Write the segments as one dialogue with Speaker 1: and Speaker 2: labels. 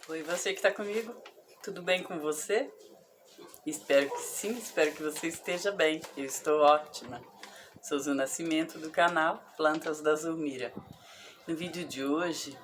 Speaker 1: Oi, você que está comigo? Tudo bem com você? Espero que sim, espero que você esteja bem. Eu estou ótima. Sou Zu Nascimento do canal Plantas da Zulmira. No vídeo de hoje,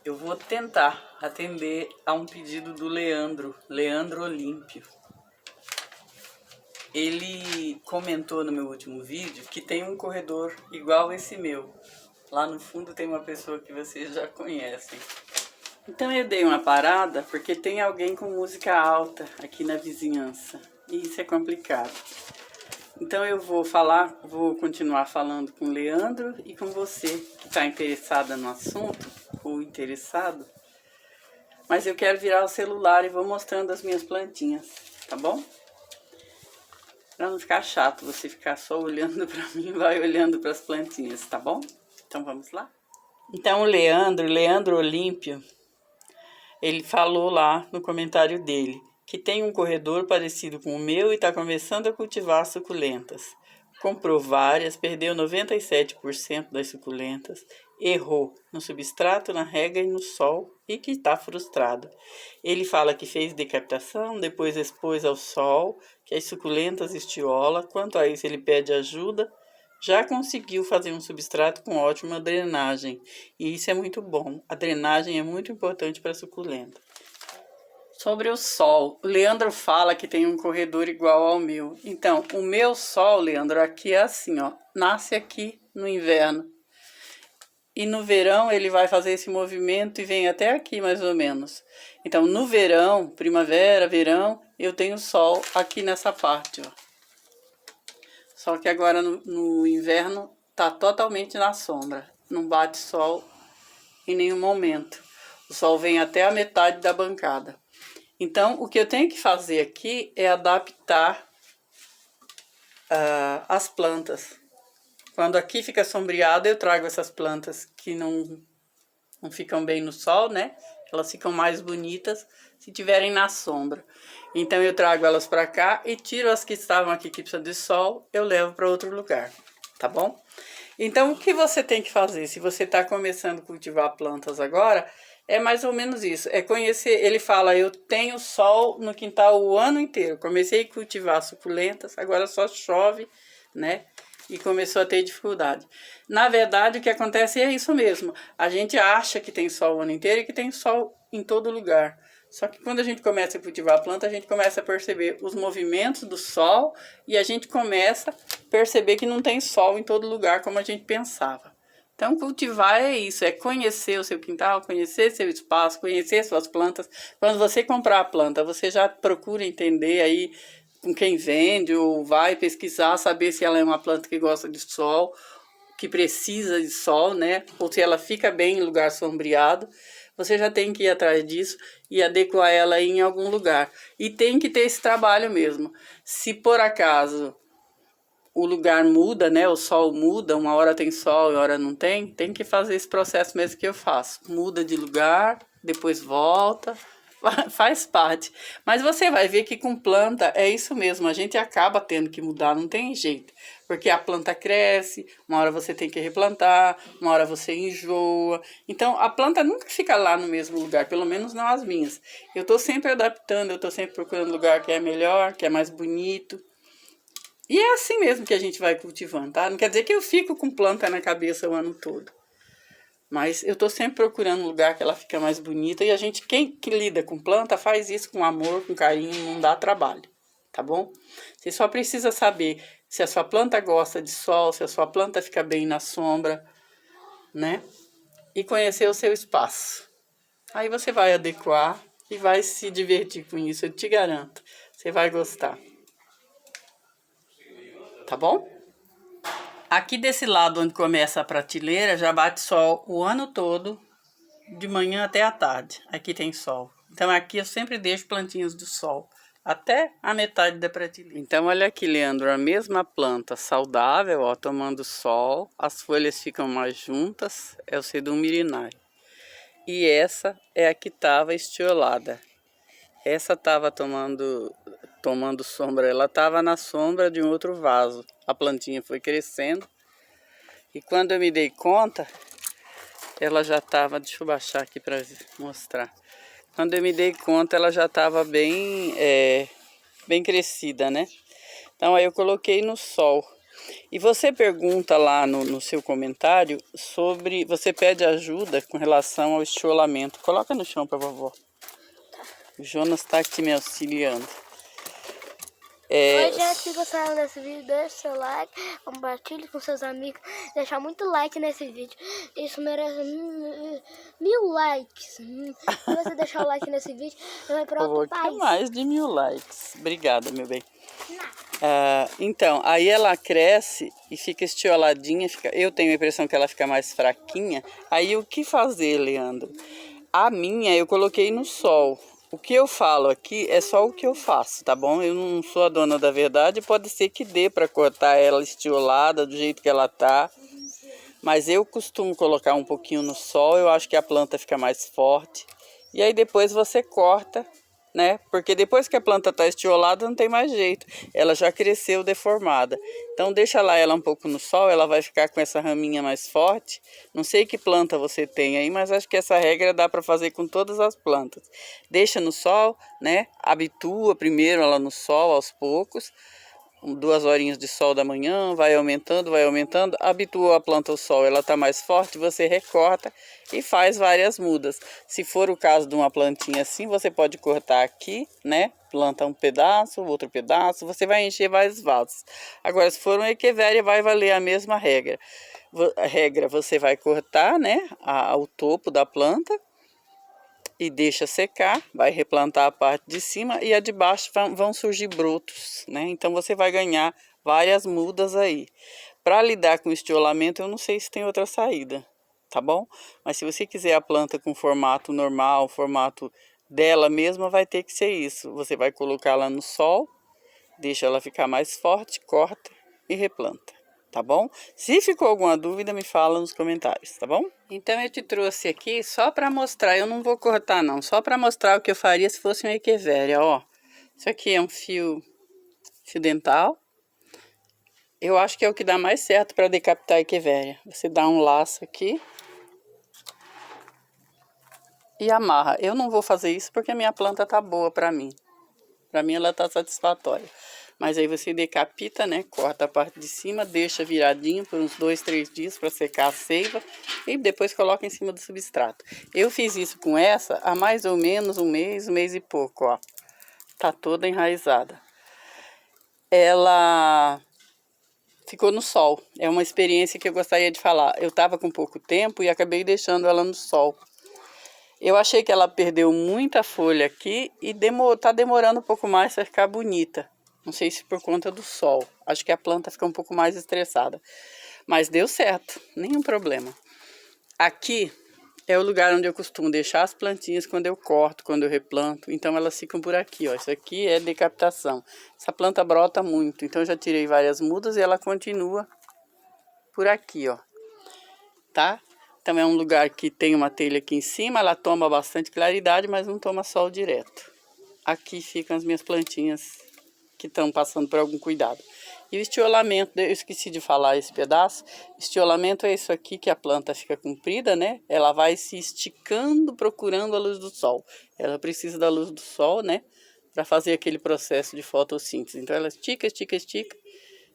Speaker 1: eu vou tentar atender a um pedido do Leandro Olímpio. Ele comentou no meu último vídeo que tem um corredor igual esse meu. Lá no fundo tem uma pessoa que vocês já conhecem. Então eu dei uma parada porque tem alguém com música alta aqui na vizinhança e isso é complicado. Então eu vou continuar falando com o Leandro e com você que está interessada no assunto ou interessado. Mas eu quero virar o celular e vou mostrando as minhas plantinhas, tá bom? Para não ficar chato você ficar só olhando para mim, vai olhando para as plantinhas, tá bom? Então vamos lá? Então o Leandro Olímpio, ele falou lá no comentário dele que tem um corredor parecido com o meu e está começando a cultivar suculentas. Comprou várias, perdeu 97% das suculentas, errou no substrato, na rega e no sol e que está frustrado. Ele fala que fez decapitação, depois expôs ao sol, que as suculentas estiola. Quanto a isso, ele pede ajuda. Já conseguiu fazer um substrato com ótima drenagem e isso é muito bom. A drenagem é muito importante para a suculenta. Sobre o sol, o Leandro fala que tem um corredor igual ao meu. Então, o meu sol, Leandro, aqui é assim, ó, nasce aqui no inverno. E no verão ele vai fazer esse movimento e vem até aqui mais ou menos. Então, no verão, primavera, verão, eu tenho sol aqui nessa parte, ó. Só que agora no inverno tá totalmente na sombra. Não bate sol em nenhum momento. O sol vem até a metade da bancada. Então, o que eu tenho que fazer aqui é adaptar as plantas. Quando aqui fica sombreado, eu trago essas plantas que não ficam bem no sol, né? Elas ficam mais bonitas se tiverem na sombra. Então, eu trago elas para cá e tiro as que estavam aqui que precisam de sol, eu levo para outro lugar, tá bom? Então, o que você tem que fazer? Se você está começando a cultivar plantas agora, é mais ou menos isso. É conhecer, ele fala, eu tenho sol no quintal o ano inteiro. Comecei a cultivar suculentas, agora só chove, né? E começou a ter dificuldade. Na verdade, o que acontece é isso mesmo. A gente acha que tem sol o ano inteiro e que tem sol em todo lugar. Só que quando a gente começa a cultivar a planta, a gente começa a perceber os movimentos do sol e a gente começa a perceber que não tem sol em todo lugar como a gente pensava. Então, cultivar é isso, é conhecer o seu quintal, conhecer seu espaço, conhecer suas plantas. Quando você comprar a planta, você já procura entender aí com quem vende ou vai pesquisar, saber se ela é uma planta que gosta de sol, que precisa de sol, né? Ou se ela fica bem em lugar sombreado. Você já tem que ir atrás disso e adequar ela em algum lugar. E tem que ter esse trabalho mesmo. Se por acaso o lugar muda, né? O sol muda, uma hora tem sol e uma hora não tem, tem que fazer esse processo mesmo que eu faço. Muda de lugar, depois volta, faz parte. Mas você vai ver que com planta é isso mesmo, a gente acaba tendo que mudar, não tem jeito. Porque a planta cresce, uma hora você tem que replantar, uma hora você enjoa. Então, a planta nunca fica lá no mesmo lugar, pelo menos não as minhas. Eu tô sempre adaptando, eu tô sempre procurando lugar que é melhor, que é mais bonito. E é assim mesmo que a gente vai cultivando, tá? Não quer dizer que eu fico com planta na cabeça o ano todo. Mas eu tô sempre procurando um lugar que ela fica mais bonita. E a gente, quem que lida com planta, faz isso com amor, com carinho, não dá trabalho, tá bom? Você só precisa saber se a sua planta gosta de sol, se a sua planta fica bem na sombra, né? E conhecer o seu espaço. Aí você vai adequar e vai se divertir com isso, eu te garanto. Você vai gostar. Tá bom? Aqui desse lado onde começa a prateleira já bate sol o ano todo, de manhã até à tarde. Aqui tem sol. Então aqui eu sempre deixo plantinhas do sol, até a metade da prateleira. Então olha aqui, Leandro, a mesma planta saudável, ó, tomando sol, as folhas ficam mais juntas, é o Sedum mirinae. E essa é a que estava estiolada. Essa estava tomando sombra, ela estava na sombra de um outro vaso. A plantinha foi crescendo e quando eu me dei conta, ela já estava, deixa eu baixar aqui para mostrar. Quando eu me dei conta, ela já estava bem, bem crescida, né? Então, aí eu coloquei no sol. E você pergunta lá no seu comentário sobre... Você pede ajuda com relação ao estiolamento. Coloca no chão para vovó. O Jonas está aqui me auxiliando.
Speaker 2: Oi, gente, se gostaram desse vídeo, deixe seu like, compartilhe com seus amigos, deixar muito like nesse vídeo. Isso merece 1000 likes. Se você deixar o like nesse vídeo, eu vou para outro país.
Speaker 1: Mais de 1000 likes. Obrigada, meu bem. Então, aí ela cresce e fica estioladinha. Eu tenho a impressão que ela fica mais fraquinha. Aí o que fazer, Leandro? A minha eu coloquei no sol. O que eu falo aqui é só o que eu faço, tá bom? Eu não sou a dona da verdade, pode ser que dê para cortar ela estiolada do jeito que ela tá. Mas eu costumo colocar um pouquinho no sol, eu acho que a planta fica mais forte. E aí depois você corta, né? Porque depois que a planta tá estiolada não tem mais jeito. Ela já cresceu deformada. Então deixa lá ela um pouco no sol, ela vai ficar com essa raminha mais forte. Não sei que planta você tem aí, mas acho que essa regra dá para fazer com todas as plantas. Deixa no sol, né? Habitua primeiro ela no sol aos poucos. 2 horinhas de sol da manhã, vai aumentando, habituou a planta ao sol, ela está mais forte, você recorta e faz várias mudas. Se for o caso de uma plantinha assim, você pode cortar aqui, né? Planta um pedaço, outro pedaço, você vai encher vários vasos. Agora, se for uma echeveria, vai valer a mesma regra. Você vai cortar, né? O topo da planta e deixa secar, vai replantar a parte de cima e a de baixo vão surgir brotos, né? Então você vai ganhar várias mudas aí. Para lidar com o estiolamento, eu não sei se tem outra saída, tá bom? Mas se você quiser a planta com formato normal, formato dela mesma, vai ter que ser isso. Você vai colocar ela no sol, deixa ela ficar mais forte, corta e replanta. Tá bom? Se ficou alguma dúvida, me fala nos comentários, tá bom? Então eu te trouxe aqui só para mostrar, eu não vou cortar não, só para mostrar o que eu faria se fosse uma echeveria, ó. Isso aqui é um fio dental. Eu acho que é o que dá mais certo para decapitar a echeveria. Você dá um laço aqui e amarra. Eu não vou fazer isso porque a minha planta tá boa para mim. Para mim ela tá satisfatória. Mas aí você decapita, né? Corta a parte de cima, deixa viradinho por uns 2, 3 dias para secar a seiva e depois coloca em cima do substrato. Eu fiz isso com essa há mais ou menos um mês e pouco, ó. Tá toda enraizada. Ela ficou no sol. É uma experiência que eu gostaria de falar. Eu tava com pouco tempo e acabei deixando ela no sol. Eu achei que ela perdeu muita folha aqui e tá demorando um pouco mais para ficar bonita. Não sei se por conta do sol. Acho que a planta fica um pouco mais estressada. Mas deu certo, nenhum problema. Aqui é o lugar onde eu costumo deixar as plantinhas quando eu corto, quando eu replanto. Então elas ficam por aqui, ó. Isso aqui é decapitação. Essa planta brota muito, então eu já tirei várias mudas e ela continua por aqui, ó. Tá? Então é um lugar que tem uma telha aqui em cima, ela toma bastante claridade, mas não toma sol direto. Aqui ficam as minhas plantinhas que estão passando por algum cuidado. E o estiolamento, eu esqueci de falar esse pedaço, estiolamento é isso aqui que a planta fica comprida, né? Ela vai se esticando procurando a luz do sol. Ela precisa da luz do sol, né? Para fazer aquele processo de fotossíntese. Então ela estica, estica, estica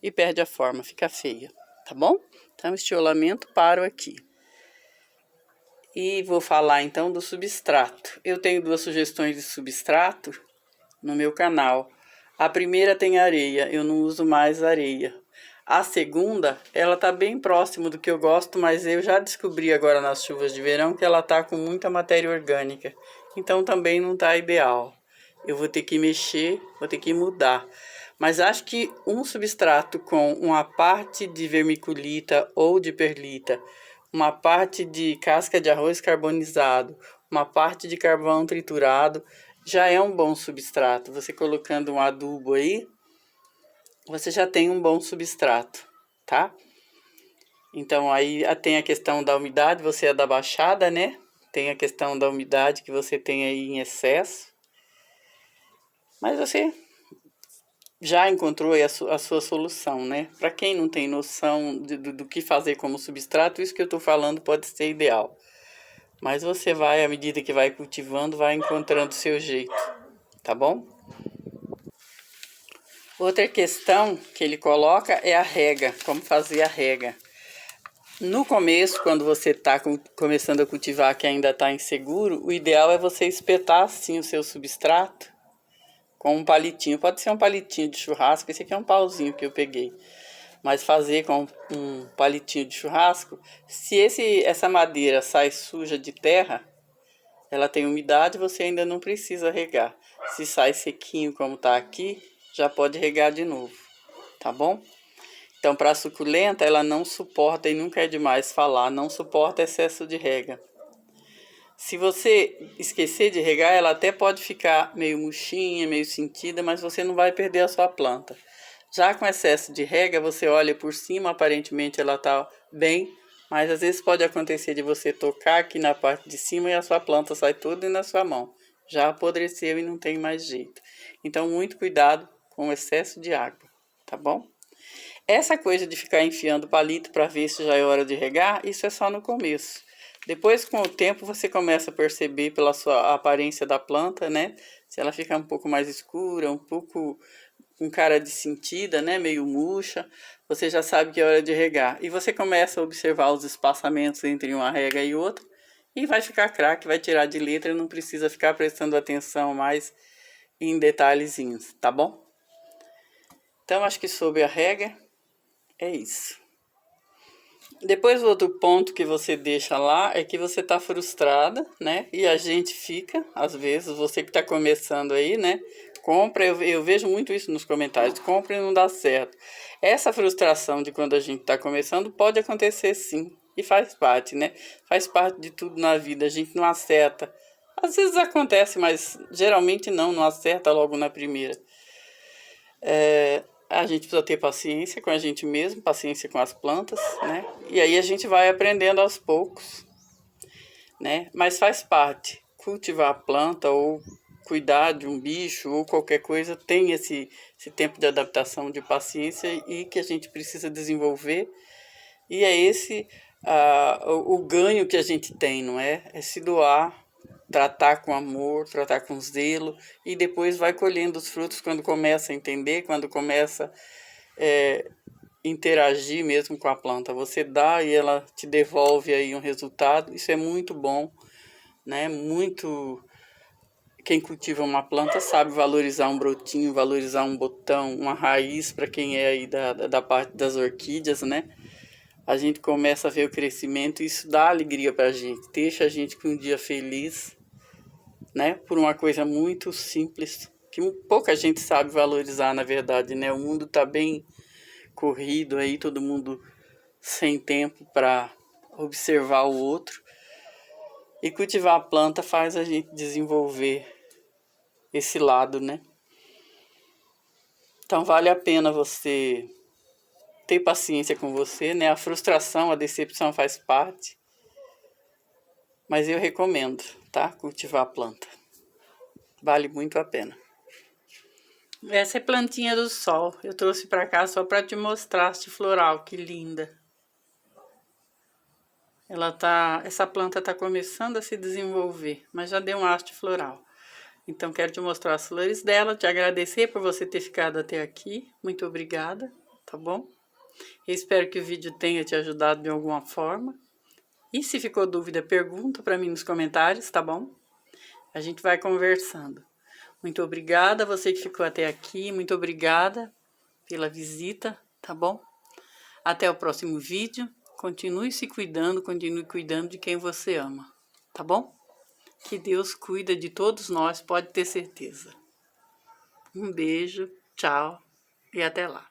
Speaker 1: e perde a forma, fica feia, tá bom? Então estiolamento, paro aqui. E vou falar então do substrato. Eu tenho 2 sugestões de substrato no meu canal. A primeira tem areia, eu não uso mais areia. A segunda, ela tá bem próximo do que eu gosto, mas eu já descobri agora nas chuvas de verão que ela tá com muita matéria orgânica. Então também não tá ideal. Eu vou ter que mexer, vou ter que mudar. Mas acho que um substrato com uma parte de vermiculita ou de perlita, uma parte de casca de arroz carbonizado, uma parte de carvão triturado, já é um bom substrato. Você colocando um adubo aí, você já tem um bom substrato, tá? Então aí tem a questão da umidade, você é da Baixada, né? Tem a questão da umidade que você tem aí em excesso. Mas você já encontrou aí a sua solução, né? Para quem não tem noção do que fazer como substrato, isso que eu tô falando pode ser ideal. Mas você vai, à medida que vai cultivando, vai encontrando o seu jeito, tá bom? Outra questão que ele coloca é a rega, como fazer a rega. No começo, quando você está começando a cultivar que ainda está inseguro, o ideal é você espetar assim o seu substrato com um palitinho. Pode ser um palitinho de churrasco, esse aqui é um pauzinho que eu peguei. Mas fazer com um palitinho de churrasco, se essa madeira sai suja de terra, ela tem umidade, você ainda não precisa regar. Se sai sequinho como está aqui, já pode regar de novo, tá bom? Então, para a suculenta, ela não suporta, e nunca é demais falar, não suporta excesso de rega. Se você esquecer de regar, ela até pode ficar meio murchinha, meio sentida, mas você não vai perder a sua planta. Já com excesso de rega, você olha por cima, aparentemente ela está bem, mas às vezes pode acontecer de você tocar aqui na parte de cima e a sua planta sai toda na sua mão. Já apodreceu e não tem mais jeito. Então, muito cuidado com o excesso de água, tá bom? Essa coisa de ficar enfiando palito para ver se já é hora de regar, isso é só no começo. Depois, com o tempo, você começa a perceber pela sua aparência da planta, né? Se ela fica um pouco mais escura, um pouco com cara de sentida, né? Meio murcha, você já sabe que é hora de regar. E você começa a observar os espaçamentos entre uma rega e outra e vai ficar craque, vai tirar de letra, não precisa ficar prestando atenção mais em detalhezinhos, tá bom? Então, acho que sobre a rega é isso. Depois, o outro ponto que você deixa lá é que você tá frustrada, né? E a gente fica, às vezes, você que tá começando aí, né? Compra, eu vejo muito isso nos comentários, compra e não dá certo. Essa frustração de quando a gente tá começando pode acontecer sim, e faz parte, né? Faz parte de tudo na vida, a gente não acerta. Às vezes acontece, mas geralmente não acerta logo na primeira. A gente precisa ter paciência com a gente mesmo, paciência com as plantas, né? E aí a gente vai aprendendo aos poucos, né? Mas faz parte. Cultivar a planta ou cuidar de um bicho ou qualquer coisa tem esse tempo de adaptação, de paciência e que a gente precisa desenvolver. E é esse o ganho que a gente tem, não é? É se doar, tratar com amor, tratar com zelo, e depois vai colhendo os frutos quando começa a entender, quando começa a interagir mesmo com a planta. Você dá e ela te devolve aí um resultado, isso é muito bom, né? Quem cultiva uma planta sabe valorizar um brotinho, valorizar um botão, uma raiz, para quem é aí da parte das orquídeas, né? A gente começa a ver o crescimento e isso dá alegria para a gente, deixa a gente com um dia feliz, né? Por uma coisa muito simples, que pouca gente sabe valorizar, na verdade, né? O mundo está bem corrido aí, todo mundo sem tempo para observar o outro. E cultivar a planta faz a gente desenvolver esse lado, né? Então vale a pena você ter paciência com você, né? A frustração, a decepção faz parte. Mas eu recomendo, tá? Cultivar a planta. Vale muito a pena. Essa é plantinha do sol. Eu trouxe pra cá só pra te mostrar a haste floral, que linda. Essa planta tá começando a se desenvolver, mas já deu uma haste floral. Então quero te mostrar as flores dela, te agradecer por você ter ficado até aqui. Muito obrigada, tá bom? Eu espero que o vídeo tenha te ajudado de alguma forma. E se ficou dúvida, pergunta para mim nos comentários, tá bom? A gente vai conversando. Muito obrigada a você que ficou até aqui. Muito obrigada pela visita, tá bom? Até o próximo vídeo. Continue se cuidando, continue cuidando de quem você ama, tá bom? Que Deus cuida de todos nós, pode ter certeza. Um beijo, tchau e até lá.